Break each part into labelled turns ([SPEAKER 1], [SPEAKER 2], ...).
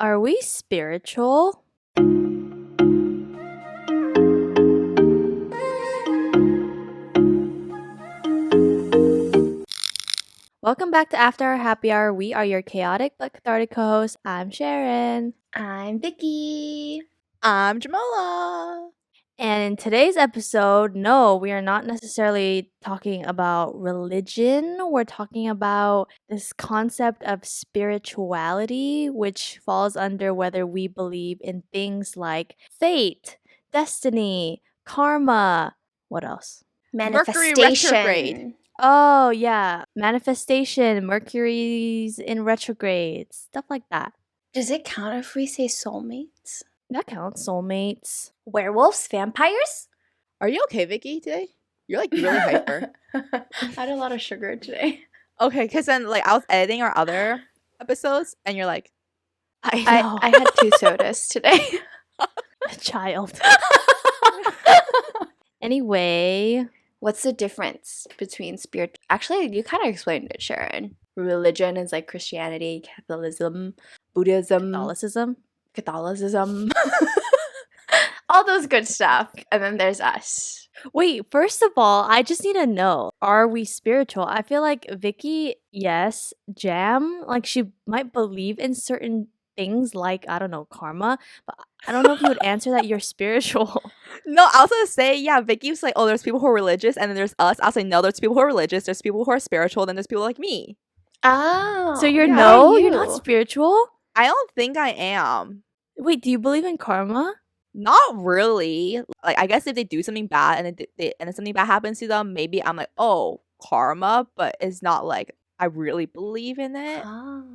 [SPEAKER 1] Are we spiritual? Welcome back to After Our Happy Hour. We are your chaotic but cathartic co-hosts. I'm Sharon.
[SPEAKER 2] I'm Vicky.
[SPEAKER 3] I'm Jamala.
[SPEAKER 1] And in today's episode, no, we are not necessarily talking about religion. We're talking about this concept of spirituality, which falls under whether we believe in things like fate, destiny, karma. What else?
[SPEAKER 3] Mercury retrograde.
[SPEAKER 1] Oh, yeah. Manifestation, Mercury's in retrograde, stuff like that.
[SPEAKER 2] Does it count if we say soulmates?
[SPEAKER 1] That counts. Soulmates.
[SPEAKER 2] Werewolves? Vampires?
[SPEAKER 3] Are you okay, Vicky, today? You're like really hyper.
[SPEAKER 2] I had a lot of sugar today.
[SPEAKER 3] Okay, because then like I was editing our other episodes and you're like,
[SPEAKER 1] I know.
[SPEAKER 2] I had 2 sodas today.
[SPEAKER 1] A child. Anyway,
[SPEAKER 2] What's the difference between spirit? Actually, you kind of explained it, Sharon. Religion is like Christianity, Catholicism, Buddhism,
[SPEAKER 1] Catholicism.
[SPEAKER 2] all those good stuff. And then there's us.
[SPEAKER 1] Wait, first of all, I just need to know, are we spiritual? I feel like Vicky, yes, Jam, like she might believe in certain things like, I don't know, karma, but I don't know if you would answer that you're spiritual.
[SPEAKER 3] no, I was gonna say, yeah, Vicky was like, oh, there's people who are religious and then there's us. I was like, no, there's people who are religious, there's people who are spiritual, then there's people like me.
[SPEAKER 2] Oh.
[SPEAKER 1] So you're
[SPEAKER 2] yeah,
[SPEAKER 1] you're not spiritual?
[SPEAKER 3] I don't think I am.
[SPEAKER 1] Wait, do you believe in karma?
[SPEAKER 3] Not really. Like, I guess if they do something bad and then something bad happens to them, maybe I'm like, oh, karma, but it's not like I really believe in it.
[SPEAKER 2] Oh.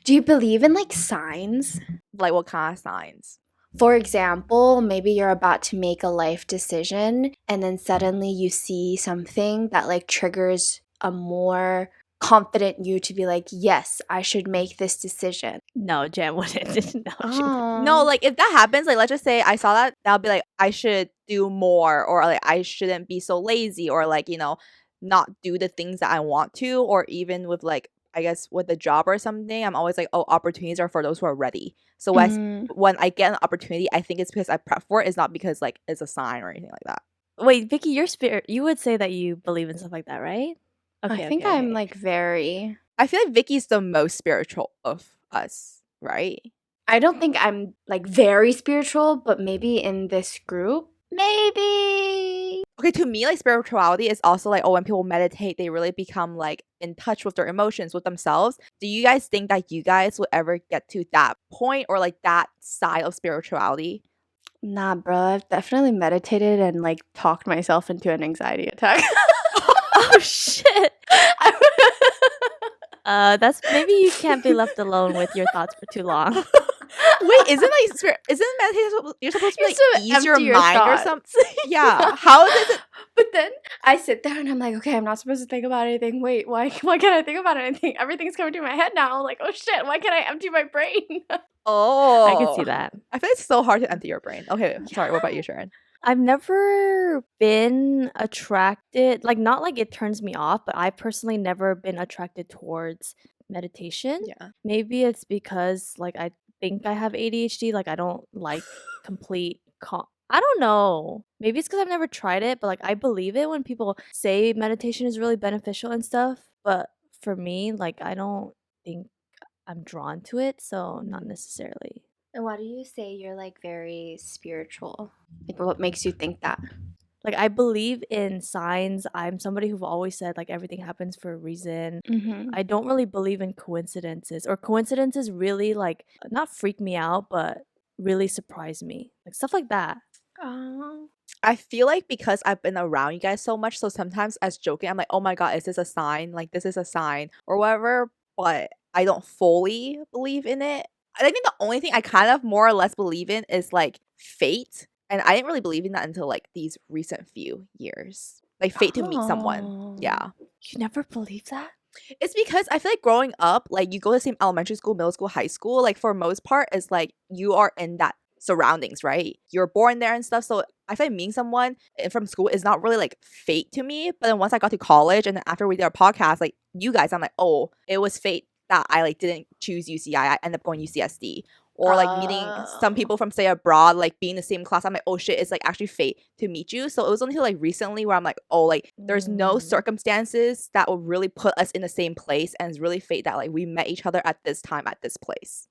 [SPEAKER 2] Do you believe in like signs?
[SPEAKER 3] Like, what kind of signs?
[SPEAKER 2] For example, maybe you're about to make a life decision and then suddenly you see something that like triggers a more confident you to be like, yes, I should make this decision.
[SPEAKER 1] No, Jam wouldn't. No, she wouldn't.
[SPEAKER 3] No, like if that happens, like let's just say I saw that, I'll be like, I should do more, or like I shouldn't be so lazy, or like, you know, not do the things that I want to, or even with like, I guess with a job or something, I'm always like, oh, opportunities are for those who are ready. So when I get an opportunity, I think it's because I prep for it. It's not because like it's a sign or anything like that.
[SPEAKER 1] Wait, Vicky, you're you would say that you believe in stuff like that, right?
[SPEAKER 2] I think I'm like very...
[SPEAKER 3] I feel like Vicky's the most spiritual of us, right?
[SPEAKER 2] I don't think I'm like very spiritual, but maybe in this group, maybe.
[SPEAKER 3] Okay, to me, like spirituality is also like, oh, when people meditate, they really become like in touch with their emotions, with themselves. Do you guys think that you guys will ever get to that point or like that side of spirituality?
[SPEAKER 2] Nah, bro, I've definitely meditated and like talked myself into an anxiety attack.
[SPEAKER 1] Oh shit. That's maybe you can't be left alone with your thoughts for too long.
[SPEAKER 3] Wait, isn't meditation you're supposed to like ease your
[SPEAKER 2] empty your
[SPEAKER 3] mind or
[SPEAKER 2] thoughts.
[SPEAKER 3] something? Yeah. How does it?
[SPEAKER 2] But then I sit there and I'm like, okay, I'm not supposed to think about anything. Wait, why can't I think about anything? Everything's coming to my head now. Like, oh shit, why can't I empty my brain?
[SPEAKER 3] Oh,
[SPEAKER 1] I can see that.
[SPEAKER 3] I feel it's so hard to empty your brain. Okay, sorry. What about you, Sharon?
[SPEAKER 1] I've never been attracted, like not like it turns me off, but I personally never been attracted towards meditation.
[SPEAKER 3] Yeah.
[SPEAKER 1] Maybe it's because like I think I have ADHD, like I don't like complete I don't know. Maybe it's because I've never tried it, but like I believe it when people say meditation is really beneficial and stuff. But for me, like I don't think I'm drawn to it, so not necessarily.
[SPEAKER 2] And why do you say you're like very spiritual? Like, what makes you think that?
[SPEAKER 1] Like I believe in signs. I'm somebody who've always said like everything happens for a reason.
[SPEAKER 2] Mm-hmm.
[SPEAKER 1] I don't really believe in coincidences, or coincidences really like not freak me out, but really surprise me. Like stuff like that.
[SPEAKER 2] Oh.
[SPEAKER 3] I feel like because I've been around you guys so much, so sometimes as joking, I'm like, oh my god, is this a sign? Like this is a sign or whatever. But I don't fully believe in it. I think the only thing I kind of more or less believe in is like fate. And I didn't really believe in that until like these recent few years. Like fate to meet someone. Yeah.
[SPEAKER 1] You never believe that?
[SPEAKER 3] It's because I feel like growing up, like you go to the same elementary school, middle school, high school, like for most part, it's like you are in that surroundings, right? You're born there and stuff. So I feel like meeting someone from school is not really like fate to me. But then once I got to college and then after we did our podcast, like you guys, I'm like, oh, it was fate that I like didn't choose UCI, I end up going UCSD. Or like meeting some
[SPEAKER 2] Oh.
[SPEAKER 3] people from say abroad, like being in the same class, I'm like, oh shit, it's like actually fate to meet you. So it was until like recently where I'm like, oh, like there's no circumstances that will really put us in the same place, and it's really fate that like we met each other at this time at this place.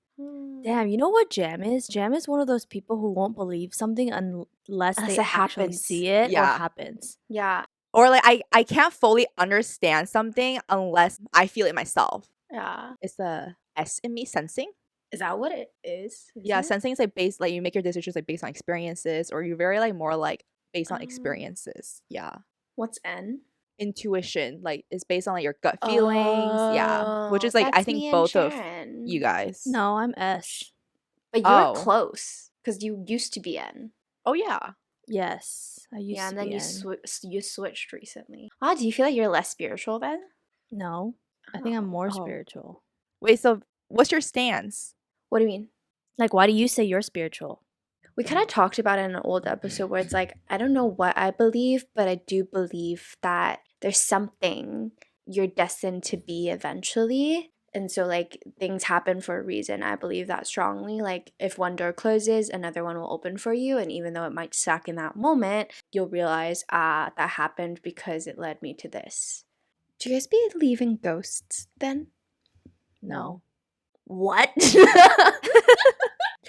[SPEAKER 1] Damn, you know what Jam is? Jam is one of those people who won't believe something unless
[SPEAKER 2] Unless
[SPEAKER 1] they
[SPEAKER 2] it
[SPEAKER 1] actually
[SPEAKER 2] happens.
[SPEAKER 1] see it or
[SPEAKER 3] Yeah.
[SPEAKER 1] happens.
[SPEAKER 2] Yeah.
[SPEAKER 3] Or like I can't fully understand something unless I feel it myself.
[SPEAKER 2] Yeah.
[SPEAKER 3] It's the S in me, sensing.
[SPEAKER 2] Is that what it is?
[SPEAKER 3] Yeah,
[SPEAKER 2] Is it?
[SPEAKER 3] sensing is like based, like you make your decisions like based on experiences, or you're very like more like based on
[SPEAKER 2] Oh.
[SPEAKER 3] experiences. Yeah.
[SPEAKER 2] What's N?
[SPEAKER 3] Intuition, like is based on like your gut feelings. Yeah. Which
[SPEAKER 2] Oh,
[SPEAKER 3] is like I
[SPEAKER 2] that's
[SPEAKER 3] think
[SPEAKER 2] me and
[SPEAKER 3] both of
[SPEAKER 2] Sharon.
[SPEAKER 3] you guys.
[SPEAKER 1] No, I'm S.
[SPEAKER 2] But you're
[SPEAKER 3] Oh.
[SPEAKER 2] close because you used to be N.
[SPEAKER 3] Oh yeah.
[SPEAKER 1] Yes, I used
[SPEAKER 2] Yeah,
[SPEAKER 1] to
[SPEAKER 2] and then
[SPEAKER 1] be
[SPEAKER 2] you
[SPEAKER 1] N.
[SPEAKER 2] you switched recently. Ah, do you feel like you're less spiritual then?
[SPEAKER 1] No, I think I'm more
[SPEAKER 3] Oh.
[SPEAKER 1] spiritual.
[SPEAKER 3] Wait, so what's your stance?
[SPEAKER 2] What do you mean?
[SPEAKER 1] Like, why do you say you're spiritual?
[SPEAKER 2] We kind of talked about it in an old episode where it's like, I don't know what I believe, but I do believe that there's something you're destined to be eventually. And so, like, things happen for a reason. I believe that strongly. Like, if one door closes, another one will open for you. And even though it might suck in that moment, you'll realize, that happened because it led me to this. Do you guys believe in ghosts then?
[SPEAKER 1] No.
[SPEAKER 2] What?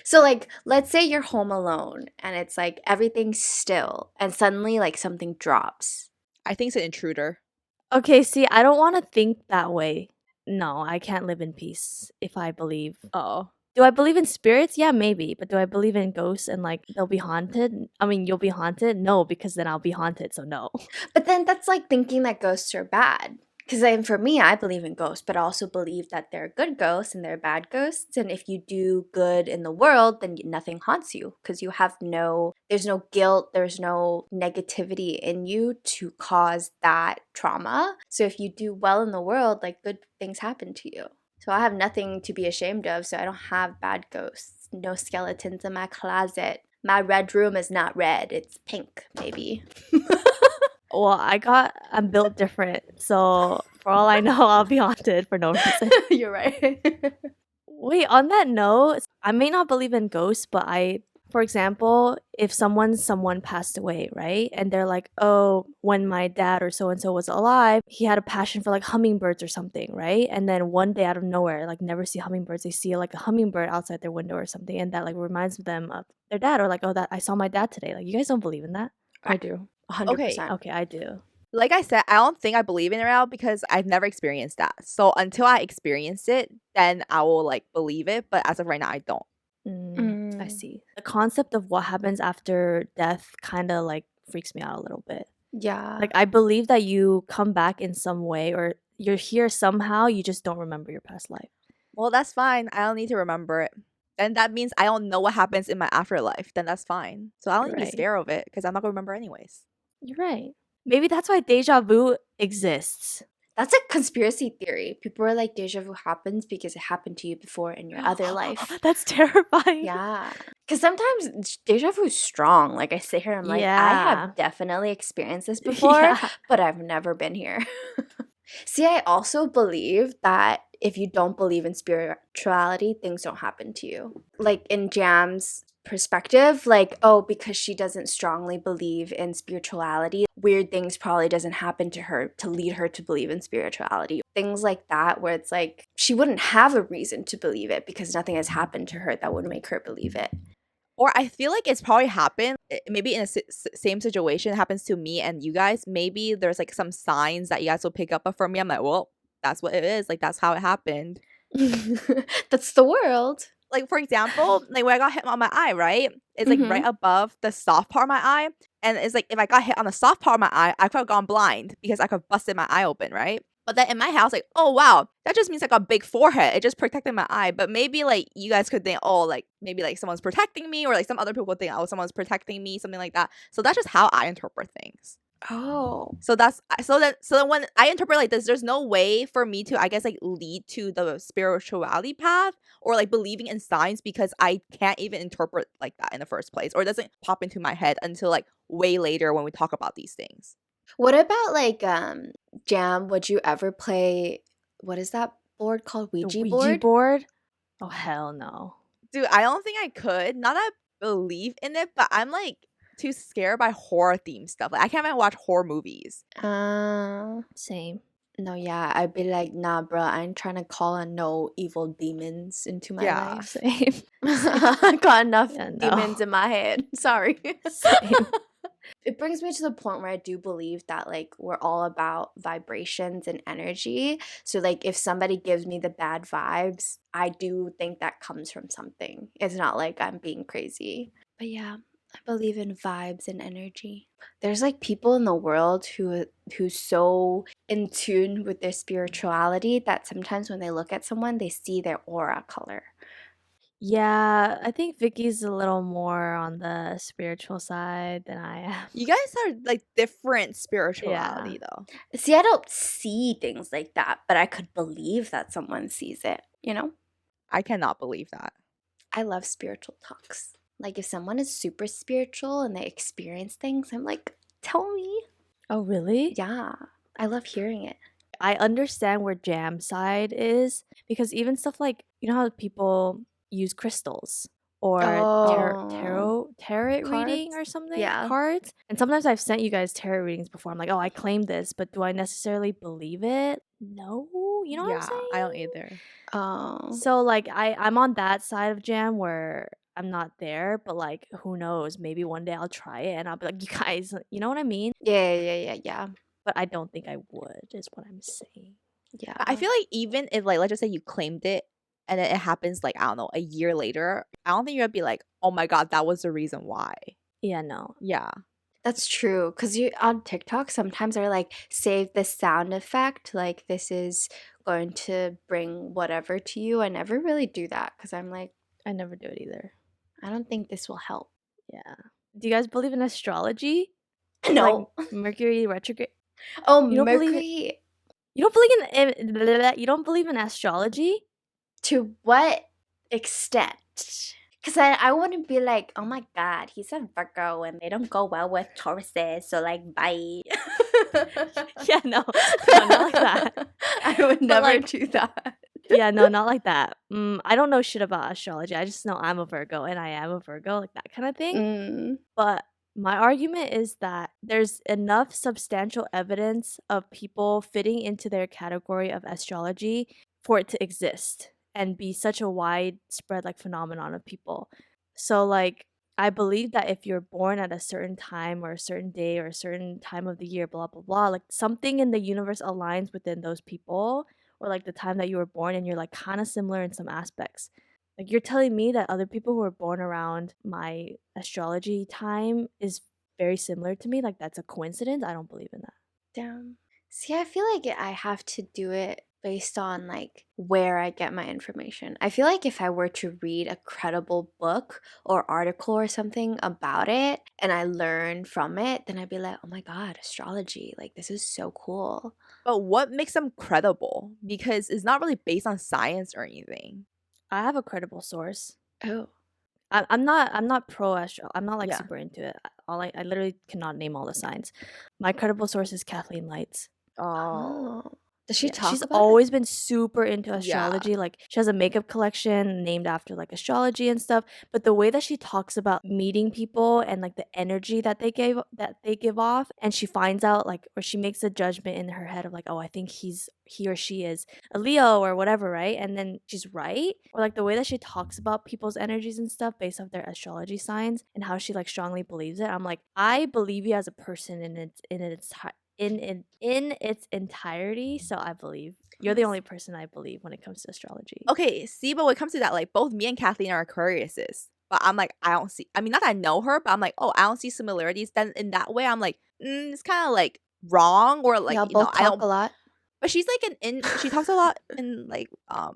[SPEAKER 2] So, like, let's say you're home alone and it's like everything's still and suddenly, like, something drops.
[SPEAKER 3] I think it's an intruder.
[SPEAKER 1] Okay, see, I don't want to think that way. No, I can't live in peace if I believe.
[SPEAKER 3] Oh.
[SPEAKER 1] Do I believe in spirits? Yeah, maybe. But do I believe in ghosts and like they'll be haunted? I mean, you'll be haunted? No, because then I'll be haunted, so no.
[SPEAKER 2] But then that's like thinking that ghosts are bad. Because for me, I believe in ghosts, but I also believe that there are good ghosts and there are bad ghosts. And if you do good in the world, then nothing haunts you because you have there's no guilt, there's no negativity in you to cause that trauma. So if you do well in the world, like good things happen to you. So I have nothing to be ashamed of. So I don't have bad ghosts, no skeletons in my closet. My red room is not red, it's pink, maybe.
[SPEAKER 1] Well, I'm built different. So for all I know, I'll be haunted for no reason.
[SPEAKER 2] You're right.
[SPEAKER 1] Wait, on that note, I may not believe in ghosts, but for example, if someone passed away, right? And they're like, oh, when my dad or so and so was alive, he had a passion for like hummingbirds or something, right? And then one day out of nowhere, like never see hummingbirds, they see like a hummingbird outside their window or something, and that like reminds them of their dad, or like, oh, that I saw my dad today. Like, you guys don't believe in that?
[SPEAKER 2] I do. 100%.
[SPEAKER 1] Okay, I do.
[SPEAKER 3] Like I said, I don't think I believe in it now because I've never experienced that. So until I experience it, then I will like believe it. But as of right now, I don't.
[SPEAKER 1] I see. The concept of what happens after death kind of like freaks me out a little bit.
[SPEAKER 2] Yeah.
[SPEAKER 1] Like, I believe that you come back in some way or you're here somehow, you just don't remember your past life.
[SPEAKER 3] Well, that's fine. I don't need to remember it. Then that means I don't know what happens in my afterlife. Then that's fine. So I don't need to be
[SPEAKER 1] Right.
[SPEAKER 3] scared of it because I'm not going to remember anyways.
[SPEAKER 1] You're right. Maybe that's why deja vu exists.
[SPEAKER 2] That's a conspiracy theory. People are like, deja vu happens because it happened to you before in your other life.
[SPEAKER 1] That's terrifying.
[SPEAKER 2] Yeah. Because sometimes deja vu is strong. Like, I sit here and I'm like, I
[SPEAKER 1] Yeah.
[SPEAKER 2] have definitely experienced this before,
[SPEAKER 1] Yeah.
[SPEAKER 2] but I've never been here. See, I also believe that if you don't believe in spirituality, things don't happen to you. Like, in Jam's perspective, like, oh, because she doesn't strongly believe in spirituality, weird things probably doesn't happen to her to lead her to believe in spirituality. Things like that, where it's like she wouldn't have a reason to believe it because nothing has happened to her that would make her believe it.
[SPEAKER 3] Or I feel like it's probably happened, maybe in a same situation, it happens to me and you guys. Maybe there's like some signs that you guys will pick up from me. I'm like, well, that's what it is. Like, that's how it happened.
[SPEAKER 2] That's the world.
[SPEAKER 3] Like, for example, like when I got hit on my eye, right? It's like right
[SPEAKER 2] Mhm.
[SPEAKER 3] above the soft part of my eye. And it's like if I got hit on the soft part of my eye, I could have gone blind because I could have busted my eye open, right? But then in my house, like, oh wow, that just means like a big forehead. It just protected my eye. But maybe like you guys could think, oh, like maybe like someone's protecting me, or like some other people would think, oh, someone's protecting me, something like that. So that's just how I interpret things.
[SPEAKER 2] Oh.
[SPEAKER 3] So then when I interpret like this, there's no way for me to, I guess, like lead to the spirituality path or like believing in signs because I can't even interpret like that in the first place, or it doesn't pop into my head until like way later when we talk about these things.
[SPEAKER 2] What about like Jam, would you ever play, what is that board called
[SPEAKER 1] The
[SPEAKER 2] Ouija
[SPEAKER 1] Ouija
[SPEAKER 2] board?
[SPEAKER 1] board? Oh, hell no.
[SPEAKER 3] Dude, I don't think I could. Not that I believe in it, but I'm like too scared by horror themed stuff. Like I can't even watch horror movies.
[SPEAKER 1] Same.
[SPEAKER 2] No, yeah, I'd be like, nah, bro, I ain't trying to call on no evil demons into my
[SPEAKER 3] Yeah.
[SPEAKER 2] life.
[SPEAKER 1] Same.
[SPEAKER 2] I got enough
[SPEAKER 1] Yeah, no.
[SPEAKER 2] demons in my head. Sorry.
[SPEAKER 1] Same.
[SPEAKER 2] It brings me to the point where I do believe that like we're all about vibrations and energy. So like if somebody gives me the bad vibes, I do think that comes from something. It's not like I'm being crazy. But yeah, I believe in vibes and energy. There's like people in the world who's so in tune with their spirituality that sometimes when they look at someone, they see their aura color.
[SPEAKER 1] Yeah, I think Vicky's a little more on the spiritual side than I am.
[SPEAKER 3] You guys are like different
[SPEAKER 1] Yeah.
[SPEAKER 3] spirituality though.
[SPEAKER 2] See, I don't see things like that, but I could believe that someone sees it, you know?
[SPEAKER 3] I cannot believe that.
[SPEAKER 2] I love spiritual talks. Like if someone is super spiritual and they experience things, I'm like, tell me.
[SPEAKER 1] Oh, really?
[SPEAKER 2] Yeah, I love hearing it.
[SPEAKER 1] I understand where Jam side is because even stuff like, you know how people use crystals or tarot reading or
[SPEAKER 2] Cards?
[SPEAKER 1] something,
[SPEAKER 2] Yeah.
[SPEAKER 1] cards. And sometimes I've sent you guys tarot readings before. I'm like, oh, I claim this, but do I necessarily believe it? No, you know what I'm
[SPEAKER 3] Yeah,
[SPEAKER 1] saying?
[SPEAKER 3] I don't either.
[SPEAKER 2] Oh.
[SPEAKER 1] So like I'm on that side of Jam where I'm not there, but like who knows? Maybe one day I'll try it and I'll be like, you guys, you know what I mean?
[SPEAKER 2] Yeah.
[SPEAKER 1] But I don't think I would, is what I'm saying.
[SPEAKER 2] Yeah.
[SPEAKER 3] I feel like even if like let's just say you claimed it and then it happens like I don't know, a year later, I don't think you'd be like, "Oh my god, that was the reason why."
[SPEAKER 1] Yeah, no.
[SPEAKER 3] Yeah.
[SPEAKER 2] That's true. Because you on TikTok sometimes they're like, save the sound effect. Like this is going to bring whatever to you. I never really do that because I'm like,
[SPEAKER 1] I never do it either.
[SPEAKER 2] I don't think this will help.
[SPEAKER 1] Yeah. Do you guys believe in astrology?
[SPEAKER 2] No.
[SPEAKER 1] Like Mercury retrograde?
[SPEAKER 2] Oh,
[SPEAKER 1] You don't believe
[SPEAKER 2] Mercury.
[SPEAKER 1] You don't believe in you don't believe in astrology?
[SPEAKER 2] To what extent? Because I wouldn't be like, oh my god, he's a Virgo and they don't go well with Tauruses, so like, bye.
[SPEAKER 1] Yeah, no. No, not like that.
[SPEAKER 2] I would
[SPEAKER 1] But,
[SPEAKER 2] never
[SPEAKER 1] like
[SPEAKER 2] do that.
[SPEAKER 1] yeah, no, not like that. I don't know shit about astrology. I just know I'm a Virgo and I am a Virgo, like that kind of thing.
[SPEAKER 2] Mm.
[SPEAKER 1] But my argument is that there's enough substantial evidence of people fitting into their category of astrology for it to exist and be such a widespread like phenomenon of people. So like I believe that if you're born at a certain time or a certain day or a certain time of the year, blah blah blah, like something in the universe aligns within those people or like the time that you were born and you're like kind of similar in some aspects. Like you're telling me that other people who were born around my astrology time is very similar to me? Like that's a coincidence? I don't believe in that.
[SPEAKER 2] Damn. See, I feel like I have to do it based on like where I get my information. I feel like if I were to read a credible book or article or something about it and I learn from it, then I'd be like, oh my god, astrology, like this is so cool.
[SPEAKER 3] But what makes them credible? Because it's not really based on science or anything.
[SPEAKER 1] I have a credible source.
[SPEAKER 2] Oh.
[SPEAKER 1] I'm not pro astro. I'm not like
[SPEAKER 3] Yeah.
[SPEAKER 1] super into it. I literally cannot name all the signs. My credible source is Kathleen Lights.
[SPEAKER 3] Oh.
[SPEAKER 2] Does she
[SPEAKER 1] Yeah,
[SPEAKER 2] talk
[SPEAKER 1] she's
[SPEAKER 2] about it?
[SPEAKER 1] always been super into
[SPEAKER 3] Yeah.
[SPEAKER 1] astrology. Like she has a makeup collection named after like astrology and stuff. But the way that she talks about meeting people and like the energy that they give off, and she finds out like or she makes a judgment in her head of like, oh, I think he or she is a Leo or whatever, right? And then she's right. Or like the way that she talks about people's energies and stuff based off their astrology signs and how she like strongly believes it. I'm like, I believe you as a person in its entirety, so I believe you're the only person I believe when it comes to astrology.
[SPEAKER 3] Okay, see, but when it comes to that, like both me and Kathleen are Aquariuses. But I'm like, I don't see. I mean, not that I know her, but I'm like, oh, I don't see similarities. Then in that way, I'm like, it's kind of like wrong or like
[SPEAKER 2] Y'all
[SPEAKER 3] you know,
[SPEAKER 2] both
[SPEAKER 3] I
[SPEAKER 2] talk
[SPEAKER 3] don't.
[SPEAKER 2] a lot.
[SPEAKER 3] But she's like she talks a lot in like I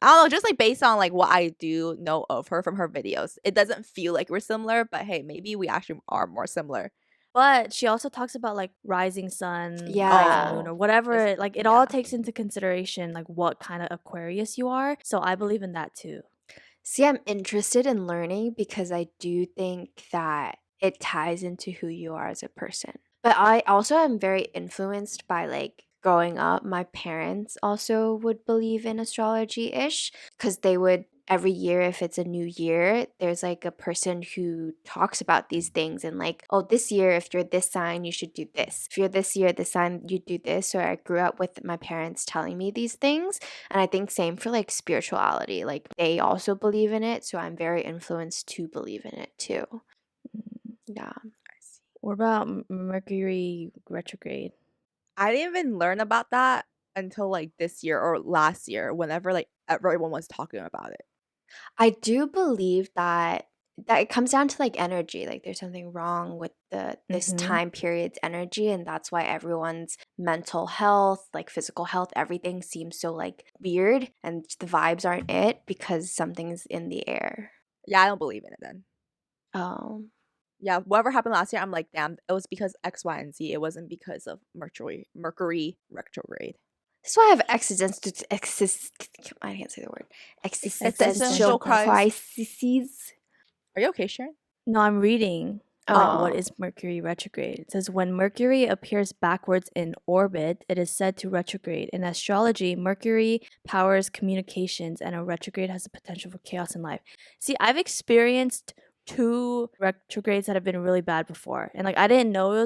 [SPEAKER 3] don't know, just like based on like what I do know of her from her videos. It doesn't feel like we're similar, but hey, maybe we actually are more similar.
[SPEAKER 1] But she also talks about like rising sun,
[SPEAKER 2] Yeah.
[SPEAKER 1] rising moon, or whatever.
[SPEAKER 3] It's-
[SPEAKER 1] Like it
[SPEAKER 3] yeah.
[SPEAKER 1] all takes into consideration like what kind of Aquarius you are. So I believe in that too.
[SPEAKER 2] See, I'm interested in learning because I do think that it ties into who you are as a person. But I also am very influenced by like growing up, my parents also would believe in astrology-ish because they would every year, if it's a new year, there's like a person who talks about these things and like, oh, this year, if you're this sign, you should do this. If you're this year, this sign, you do this. So I grew up with my parents telling me these things. And I think same for like spirituality. Like they also believe in it. So I'm very influenced to believe in it too. Yeah.
[SPEAKER 3] I see.
[SPEAKER 1] What about Mercury retrograde?
[SPEAKER 3] I didn't even learn about that until like this year or last year, whenever like everyone was talking about it.
[SPEAKER 2] I do believe that it comes down to like energy. Like there's something wrong with this
[SPEAKER 1] Mm-hmm.
[SPEAKER 2] time period's energy, and that's why everyone's mental health, like physical health, everything seems so like weird, and the vibes aren't it because something's in the air.
[SPEAKER 3] Yeah, I don't believe in it then.
[SPEAKER 2] Oh.
[SPEAKER 3] Yeah, whatever happened last year, I'm like, damn, it was because X, Y, and Z. It wasn't because of Mercury retrograde.
[SPEAKER 2] That's why I have I can't say the word.
[SPEAKER 3] Existential
[SPEAKER 2] Existential crises.
[SPEAKER 3] Are you okay, Sharon?
[SPEAKER 1] No, I'm reading.
[SPEAKER 2] Oh.
[SPEAKER 1] What is Mercury retrograde? It says when Mercury appears backwards in orbit, it is said to retrograde. In astrology, Mercury powers communications, and a retrograde has the potential for chaos in life. See, I've experienced 2 retrogrades that have been really bad before, and like I didn't know it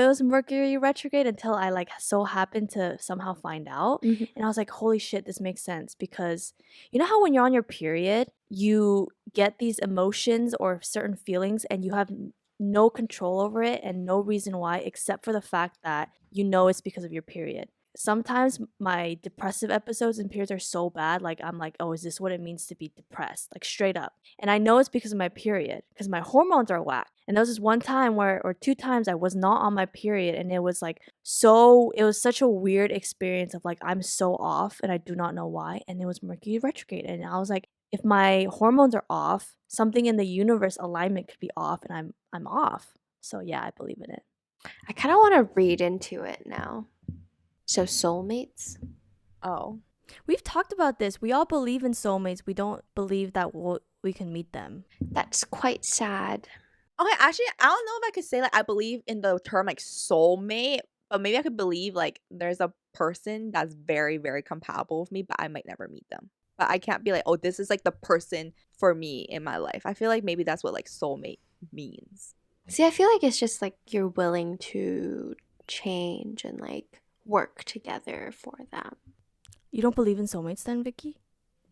[SPEAKER 1] was Mercury retrograde until I like so happened to somehow find out,
[SPEAKER 2] Mhm.
[SPEAKER 1] and I was like, holy shit, this makes sense because you know how when you're on your period, you get these emotions or certain feelings and you have no control over it and no reason why except for the fact that you know it's because of your period. Sometimes my depressive episodes and periods are so bad, like I'm like, oh, is this what it means to be depressed? Like straight up. And I know it's because of my period, because my hormones are whack. And there was this one time or 2 times I was not on my period, and it was like it was such a weird experience of like I'm so off and I do not know why. And it was Mercury retrograde. And I was like, if my hormones are off, something in the universe alignment could be off and I'm off. So yeah, I believe in it.
[SPEAKER 2] I kind of want to read into it now. So soulmates.
[SPEAKER 3] Oh.
[SPEAKER 1] We've talked about this. We all believe in soulmates. We don't believe that we can meet them.
[SPEAKER 2] That's quite sad.
[SPEAKER 3] Okay, actually, I don't know if I could say like I believe in the term like soulmate, but maybe I could believe like there's a person that's very, very compatible with me, but I might never meet them. But I can't be like, oh, this is like the person for me in my life. I feel like maybe that's what like soulmate means.
[SPEAKER 2] See, I feel like it's just like you're willing to change and like work together for them.
[SPEAKER 1] You don't believe in soulmates then, Vicky?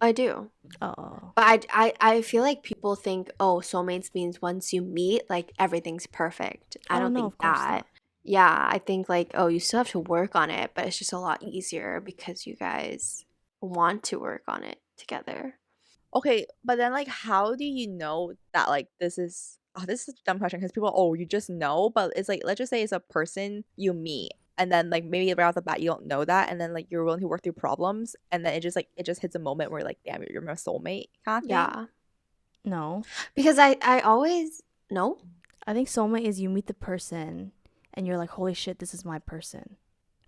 [SPEAKER 2] I do.
[SPEAKER 1] Oh.
[SPEAKER 2] But I feel like people think, oh, soulmates means once you meet, like everything's perfect. I don't
[SPEAKER 1] no,
[SPEAKER 2] think
[SPEAKER 1] of course
[SPEAKER 2] that.
[SPEAKER 1] not.
[SPEAKER 2] Yeah, I think like, oh, you still have to work on it, but it's just a lot easier because you guys want to work on it together.
[SPEAKER 3] Okay, but then like how do you know that like this is a dumb question because people, oh, you just know, but it's like let's just say it's a person you meet and then like maybe right off the bat you don't know that and then like you're willing to work through problems and then it just hits a moment where like damn you're my soulmate kind of thing.
[SPEAKER 2] Yeah.
[SPEAKER 1] No.
[SPEAKER 2] Because I always no.
[SPEAKER 1] I think soulmate is you meet the person and you're like, holy shit, this is my person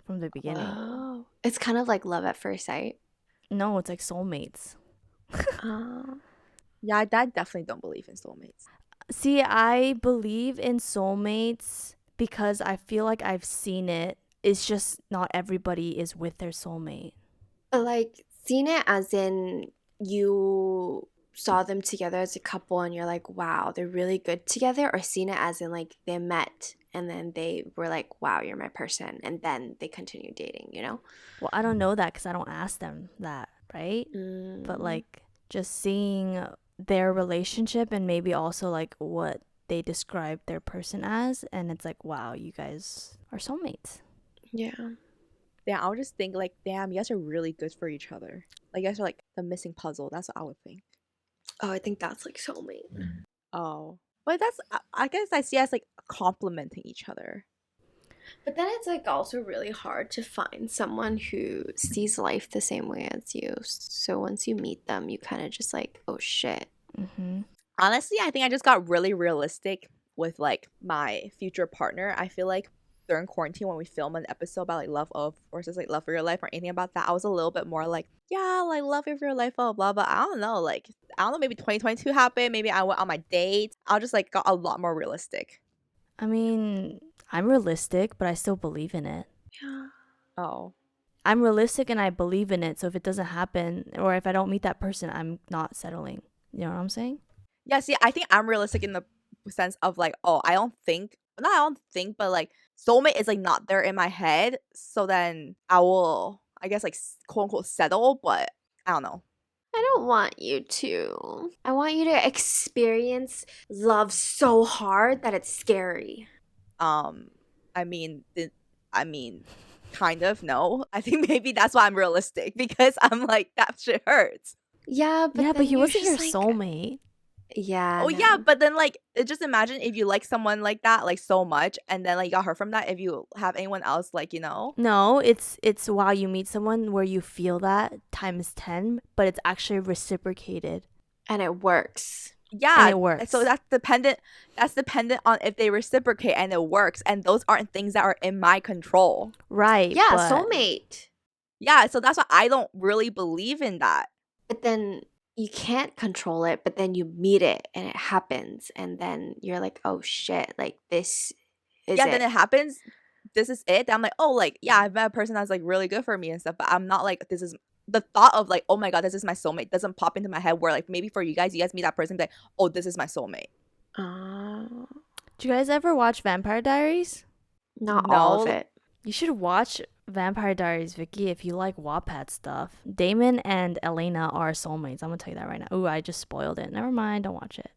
[SPEAKER 1] from the beginning.
[SPEAKER 2] Oh. It's kind of like love at first sight.
[SPEAKER 1] No, it's like soulmates.
[SPEAKER 3] Yeah, I definitely don't believe in soulmates.
[SPEAKER 1] See, I believe in soulmates because I feel like I've seen it. It's just not everybody is with their soulmate.
[SPEAKER 2] Like seen it as in you saw them together as a couple and you're like, wow, they're really good together, or seen it as in like they met and then they were like, wow, you're my person, and then they continue dating, you know?
[SPEAKER 1] Well, I don't know that because I don't ask them that, right? But like just seeing their relationship and maybe also like what they describe their person as, and it's like, wow, you guys are soulmates.
[SPEAKER 2] Yeah.
[SPEAKER 3] Yeah, I would just think like, damn, you guys are really good for each other. Like you guys are like the missing puzzle. That's what I would think.
[SPEAKER 2] Oh, I think that's like soulmate.
[SPEAKER 3] Oh, but that's I guess I see as like complementing each other.
[SPEAKER 2] But then it's like also really hard to find someone who sees life the same way as you. So once you meet them, you kind of just like, oh shit.
[SPEAKER 1] Mm-hmm.
[SPEAKER 3] Honestly, I think I just got really realistic with like my future partner. I feel like during quarantine when we film an episode about like love of versus like love for your life or anything about that, I was a little bit more like, yeah, like love of your life, blah blah blah. I don't know, like I don't know, maybe 2022 happened, maybe I went on my dates. I just like got a lot more realistic.
[SPEAKER 1] I mean, I'm realistic, but I still believe in it.
[SPEAKER 3] Oh.
[SPEAKER 1] I'm realistic and I believe in it. So if it doesn't happen or if I don't meet that person, I'm not settling. You know what I'm saying?
[SPEAKER 3] Yeah, see, I think I'm realistic in the sense of like, oh, I don't think, but like soulmate is like not there in my head. So then I will, I guess, like quote unquote settle, but I don't know.
[SPEAKER 2] I don't want you to. I want you to experience love so hard that it's scary.
[SPEAKER 3] Um, I mean, I mean, kind of no. I think maybe that's why I'm realistic because I'm like that shit hurts.
[SPEAKER 2] Yeah, but
[SPEAKER 1] Yeah, but
[SPEAKER 2] then
[SPEAKER 1] he
[SPEAKER 2] you're
[SPEAKER 1] wasn't your
[SPEAKER 2] just like,
[SPEAKER 1] soulmate.
[SPEAKER 2] yeah,
[SPEAKER 3] Oh yeah,
[SPEAKER 2] no.
[SPEAKER 3] but then like just imagine if you like someone like that like so much and then like you got hurt from that if you have anyone else like, you know?
[SPEAKER 1] No, it's while you meet someone where you feel that times 10, but it's actually reciprocated
[SPEAKER 2] And it works.
[SPEAKER 1] and
[SPEAKER 3] Yeah,
[SPEAKER 1] it works.
[SPEAKER 3] so that's dependent on if they reciprocate and it works and those aren't things that are in my control.
[SPEAKER 1] Right,
[SPEAKER 2] Yeah,
[SPEAKER 1] but
[SPEAKER 2] soulmate.
[SPEAKER 3] Yeah, so that's why I don't really believe in that.
[SPEAKER 2] But then you can't control it, but then you meet it and it happens. And then you're like, oh shit, like this is
[SPEAKER 3] Yeah,
[SPEAKER 2] it.
[SPEAKER 3] then it happens. This is it. I'm like, oh, like, yeah, I've met a person that's like really good for me and stuff, but I'm not like, this is the thought of like, oh my God, this is my soulmate doesn't pop into my head where like maybe for you guys meet that person, be like, oh, this is my soulmate.
[SPEAKER 1] do you guys ever watch Vampire Diaries?
[SPEAKER 2] Not all of
[SPEAKER 3] No.
[SPEAKER 2] it.
[SPEAKER 1] You should watch Vampire Diaries, Vicky, if you like Wattpad stuff. Damon and Elena are soulmates. I'm gonna tell you that right now. Ooh, I just spoiled it. Never mind, don't watch it.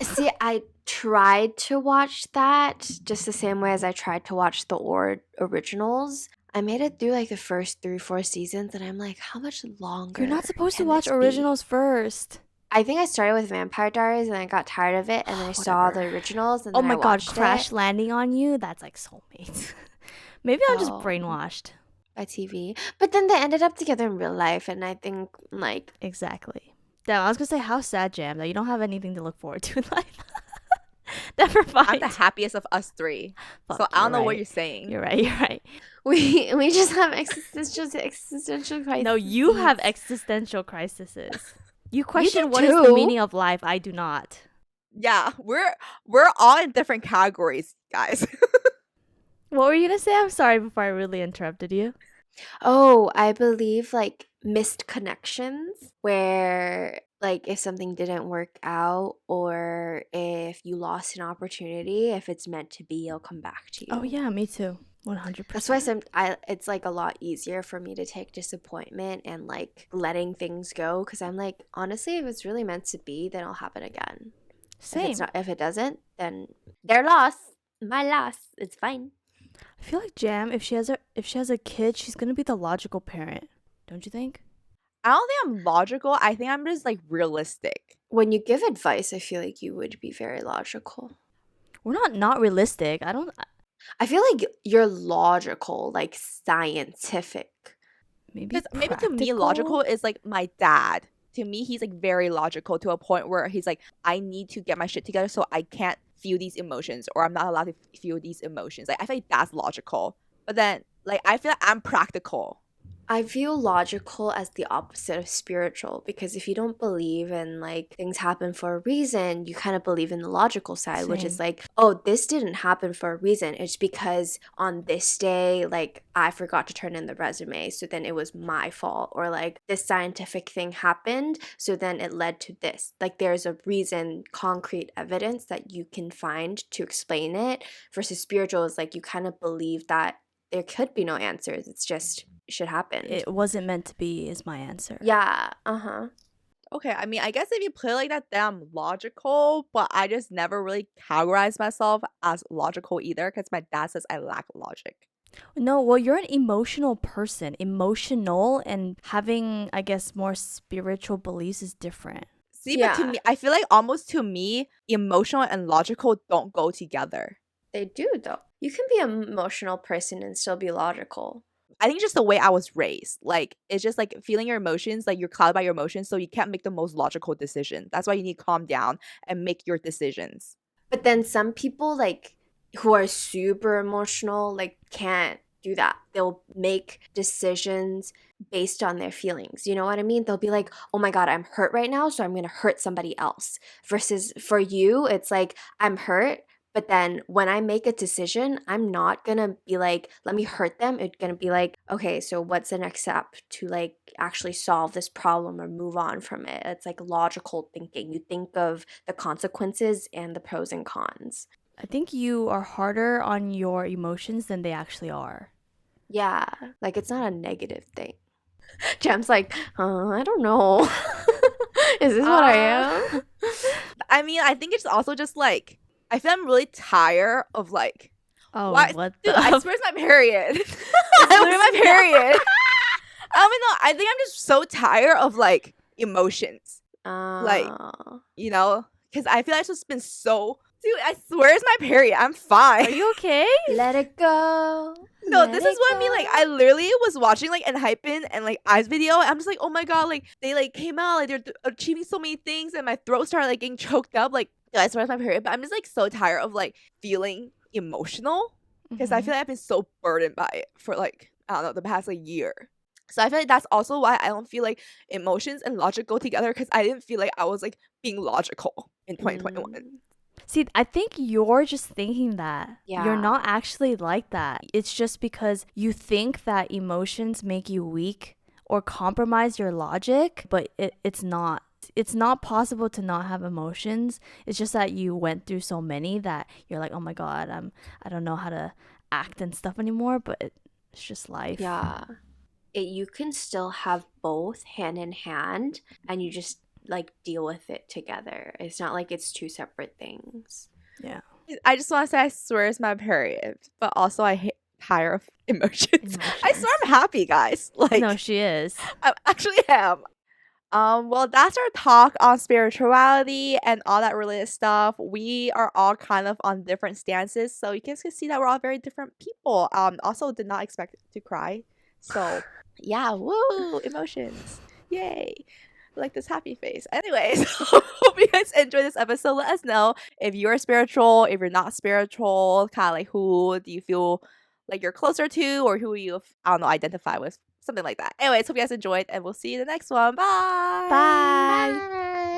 [SPEAKER 2] See, I tried to watch that just the same way as I tried to watch the originals. I made it through like the first 3-4 seasons, and I'm like, how much longer?
[SPEAKER 1] You're not supposed to
[SPEAKER 2] can
[SPEAKER 1] watch
[SPEAKER 2] this be?
[SPEAKER 1] originals first.
[SPEAKER 2] I think I started with Vampire Diaries and I got tired of it, and then I saw the
[SPEAKER 1] Whatever.
[SPEAKER 2] originals, and
[SPEAKER 1] Oh
[SPEAKER 2] then
[SPEAKER 1] my
[SPEAKER 2] I
[SPEAKER 1] god,
[SPEAKER 2] watched
[SPEAKER 1] Crash
[SPEAKER 2] it
[SPEAKER 1] Landing on You? That's like soulmates. Maybe I'm just
[SPEAKER 2] Oh.
[SPEAKER 1] brainwashed.
[SPEAKER 2] by TV. But then they ended up together in real life, and I think like
[SPEAKER 1] Exactly. Damn, I was gonna say how sad, Jam, that you don't have anything to look forward to in life. Never mind.
[SPEAKER 3] I'm the happiest of us three.
[SPEAKER 1] Fuck,
[SPEAKER 3] So I don't know
[SPEAKER 1] you're
[SPEAKER 3] what
[SPEAKER 1] right.
[SPEAKER 3] you're saying.
[SPEAKER 1] You're right. You're right.
[SPEAKER 2] we just have existential crises.
[SPEAKER 1] No, you have existential crises. You question what is the
[SPEAKER 2] too.
[SPEAKER 1] meaning of life. I do not.
[SPEAKER 3] Yeah, we're all in different categories, guys.
[SPEAKER 1] What were you gonna say? I'm sorry before I really interrupted you.
[SPEAKER 2] Oh, I believe like missed connections where like if something didn't work out or if you lost an opportunity, if it's meant to be, it'll come back to you.
[SPEAKER 1] Oh yeah, me too. 100%.
[SPEAKER 2] That's why it's like a lot easier for me to take disappointment and like letting things go because I'm like, honestly, if it's really meant to be, then it'll happen again.
[SPEAKER 1] Same.
[SPEAKER 2] If it doesn't, then their loss, my loss. It's fine.
[SPEAKER 1] I feel like Jam, if she has a kid, she's gonna be the logical parent. Don't you think?
[SPEAKER 3] I don't think I'm logical. I think I'm just like realistic.
[SPEAKER 2] When you give advice, I feel like you would be very logical.
[SPEAKER 1] We're not realistic.
[SPEAKER 2] I feel like you're logical, like scientific.
[SPEAKER 1] Maybe
[SPEAKER 3] Because maybe to me,
[SPEAKER 1] practical?
[SPEAKER 3] logical is like my dad. To me, he's like very logical to a point where he's like, I need to get my shit together so I can't feel these emotions or I'm not allowed to feel these emotions. Like I feel like that's logical. But then like I feel like I'm practical.
[SPEAKER 2] I view logical as the opposite of spiritual because if you don't believe in like things happen for a reason, you kind of believe in the logical side, which is
[SPEAKER 1] Same.
[SPEAKER 2] like, oh, this didn't happen for a reason. It's because on this day, like I forgot to turn in the resume, so then it was my fault. Or like this scientific thing happened, so then it led to this. Like there's a reason, concrete evidence that you can find to explain it. Versus spiritual is like you kind of believe that there could be no answers. It's just should happen.
[SPEAKER 1] It wasn't meant to be is my answer.
[SPEAKER 2] Yeah.
[SPEAKER 3] Okay, I mean, I guess if you play like that, then I'm logical, but I just never really categorize myself as logical either because my dad says I lack logic.
[SPEAKER 1] No, well, you're an emotional person. Emotional and having, I guess, more spiritual beliefs is different.
[SPEAKER 3] See, but to
[SPEAKER 2] Yeah.
[SPEAKER 3] me, I feel like almost to me, emotional and logical don't go together.
[SPEAKER 2] They do though. You can be an emotional person and still be logical.
[SPEAKER 3] I think just the way I was raised. Like, it's just like feeling your emotions, like you're clouded by your emotions, so you can't make the most logical decision. That's why you need to calm down and make your decisions.
[SPEAKER 2] But then some people like who are super emotional like can't do that. They'll make decisions based on their feelings. You know what I mean? They'll be like, "Oh my god, I'm hurt right now, so I'm going to hurt somebody else." Versus for you, it's like, "I'm hurt, But then when I make a decision, I'm not gonna be like, let me hurt them. It's gonna be like, okay, so what's the next step to like actually solve this problem or move on from it? It's like logical thinking. You think of the consequences and the pros and cons.
[SPEAKER 1] I think you are harder on your emotions than they actually are.
[SPEAKER 2] Yeah, like it's not a negative thing. Jam's like, I don't know. Is this what I am?
[SPEAKER 3] I mean, I think it's also just like I feel I'm really tired of like
[SPEAKER 1] Oh,
[SPEAKER 3] why
[SPEAKER 1] what
[SPEAKER 3] dude,
[SPEAKER 1] the?
[SPEAKER 3] I swear it's my period. It's literally my period. I don't know. I think I'm just so tired of like emotions. Like,
[SPEAKER 2] Uh,
[SPEAKER 3] you know, because I feel like it's just been so dude, I swear it's my period. I'm fine.
[SPEAKER 1] Are you okay?
[SPEAKER 2] let it go.
[SPEAKER 3] No,
[SPEAKER 2] let
[SPEAKER 3] this
[SPEAKER 2] it
[SPEAKER 3] is what I mean. Like,
[SPEAKER 2] go.
[SPEAKER 3] I literally was watching like Hypen and like I's video. And I'm just like, oh my god, like they like came out, like they're achieving so many things, and my throat started like getting choked up. Like, dude, I swear it's my period. But I'm just like so tired of like feeling emotional because I
[SPEAKER 1] Mhm.
[SPEAKER 3] feel like I've been so burdened by it for like I don't know the past like year. So I feel like that's also why I don't feel like emotions and logic go together because I didn't feel like I was like being logical in 2021.
[SPEAKER 2] Mm,
[SPEAKER 1] See, I think you're just thinking that. You're
[SPEAKER 2] yeah.
[SPEAKER 1] not actually like that. It's just because you think that emotions make you weak or compromise your logic, but it's not. It's not possible to not have emotions. It's just that you went through so many that you're like, oh my god, I don't know how to act and stuff anymore. But it's just life.
[SPEAKER 2] Yeah. You can still have both hand in hand and you just like deal with it together. It's not like it's two separate things.
[SPEAKER 1] Yeah.
[SPEAKER 3] I just want to say I swear it's my period, but also I hate tired of emotions. I swear I'm happy, guys. Like
[SPEAKER 1] No, she is.
[SPEAKER 3] I actually am. Well, that's our talk on spirituality and all that related stuff. We are all kind of on different stances, so you guys can see that we're all very different people. Also did not expect to cry. So yeah, woo, emotions. Yay. Like this happy face. Anyways, hope you guys enjoyed this episode. Let us know if you're spiritual, if you're not spiritual, kind of like who do you feel like you're closer to, or who you, I don't know, identify with, something like that. Anyways, hope you guys enjoyed, and we'll see you in the next one. Bye.
[SPEAKER 1] Bye.
[SPEAKER 2] Bye.